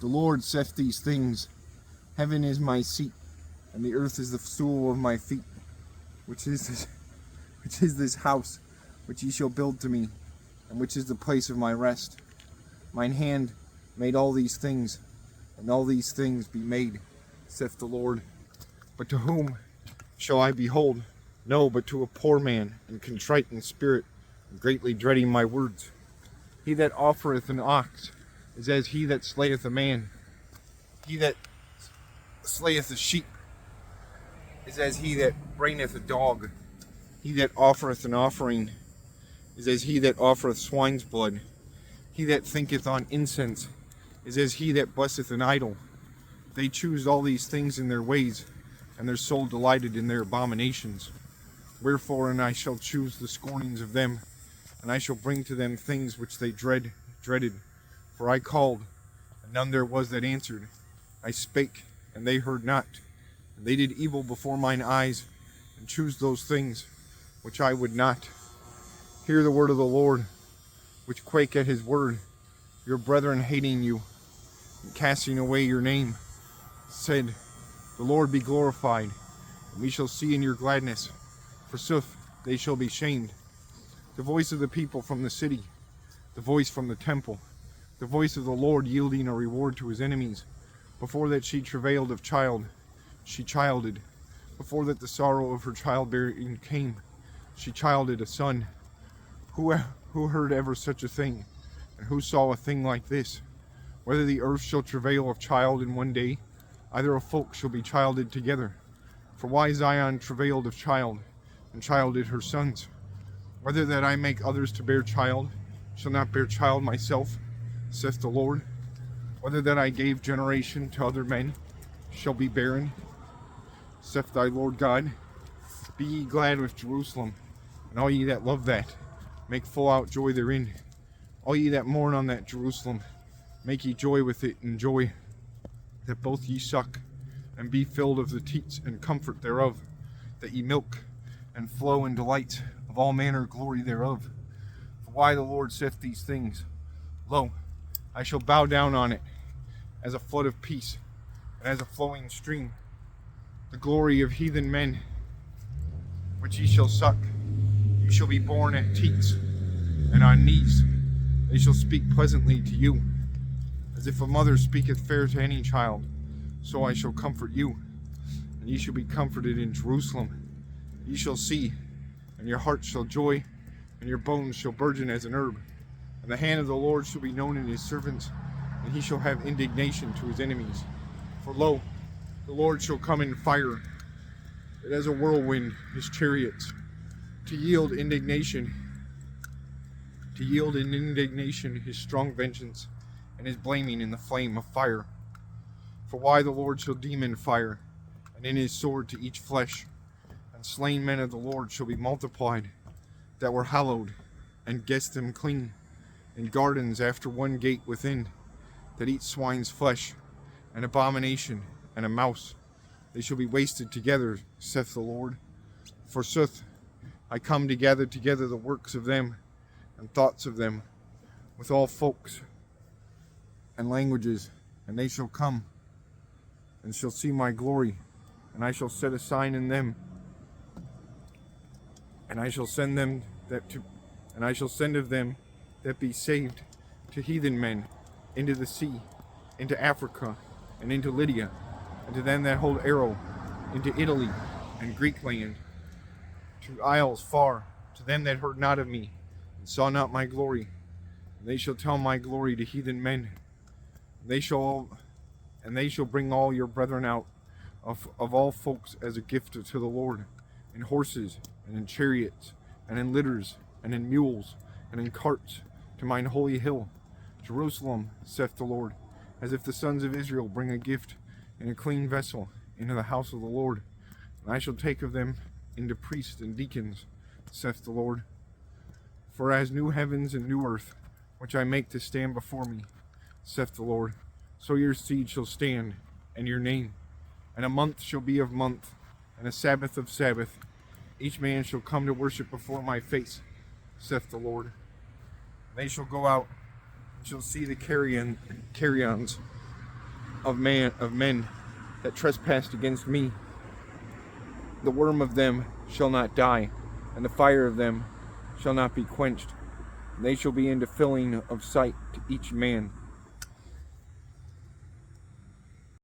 The Lord saith these things. Heaven is my seat, and the earth is the stool of my feet. Which is this house which ye shall build to me, and which is the place of my rest? Mine hand made all these things, and all these things be made, saith the Lord. But to whom shall I behold? No, but to a poor man, and contrite in spirit, and greatly dreading my words. He that offereth an ox is as he that slayeth a man. He that slayeth a sheep is as he that braineth a dog. He that offereth an offering is as he that offereth swine's blood. He that thinketh on incense is as he that blesseth an idol. They choose all these things in their ways, and their soul delighted in their abominations. Wherefore, and I shall choose the scornings of them, and I shall bring to them things which they dreaded. For I called, and none there was that answered. I spake, and they heard not. And they did evil before mine eyes, and choose those things which I would not. Hear the word of the Lord, which quake at his word. Your brethren hating you, and casting away your name, said, The Lord be glorified, and we shall see in your gladness. Forsooth, they shall be shamed. The voice of the people from the city, the voice from the temple, the voice of the Lord yielding a reward to his enemies. Before that she travailed of child, she childed. Before that the sorrow of her childbearing came, she childed a son. Who heard ever such a thing? And who saw a thing like this? Whether the earth shall travail of child in one day, either of folk shall be childed together. For why Zion travailed of child, and childed her sons? Whether that I make others to bear child, shall not bear child myself, saith the Lord. Whether that I gave generation to other men, shall be barren, saith thy Lord God. Be ye glad with Jerusalem, and all ye that love that, make full out joy therein. All ye that mourn on that Jerusalem, make ye joy with it, and joy, that both ye suck, and be filled of the teats and comfort thereof, that ye milk, and flow in delight of all manner glory thereof. For why the Lord saith these things? Lo, I shall bow down on it, as a flood of peace, and as a flowing stream. The glory of heathen men, which ye shall suck, you shall be born at teats, and on knees. They shall speak pleasantly to you, as if a mother speaketh fair to any child. So I shall comfort you, and ye shall be comforted in Jerusalem. Ye shall see, and your heart shall joy, and your bones shall burgeon as an herb. And the hand of the Lord shall be known in his servants, and he shall have indignation to his enemies. For lo, the Lord shall come in fire, and as a whirlwind his chariots, to yield in indignation his strong vengeance, and his blaming in the flame of fire. For why the Lord shall deem in fire, and in his sword to each flesh, and slain men of the Lord shall be multiplied, that were hallowed, and guessed them clean, in gardens after one gate within, that eat swine's flesh, an abomination, and a mouse. They shall be wasted together, saith the Lord. Forsooth, I come to gather together the works of them, and thoughts of them, with all folks and languages, and they shall come, and shall see my glory, and I shall set a sign in them, and I shall send of them that be saved to heathen men, into the sea, into Africa, and into Lydia, and to them that hold arrow, into Italy and Greek land, to isles far, to them that heard not of me, and saw not my glory. And they shall tell my glory to heathen men. And they shall bring all your brethren out of all folks as a gift to the Lord, in horses, and in chariots, and in litters, and in mules, and in carts, to mine holy hill, Jerusalem, saith the Lord, as if the sons of Israel bring a gift in a clean vessel into the house of the Lord. And I shall take of them into priests and deacons, saith the Lord. For as new heavens and new earth, which I make to stand before me, saith the Lord, so your seed shall stand, and your name. And a month shall be of month, and a Sabbath of Sabbath. Each man shall come to worship before my face, saith the Lord. They shall go out, and shall see the carrions, of men that trespassed against me. The worm of them shall not die, and the fire of them shall not be quenched. They shall be in the filling of sight to each man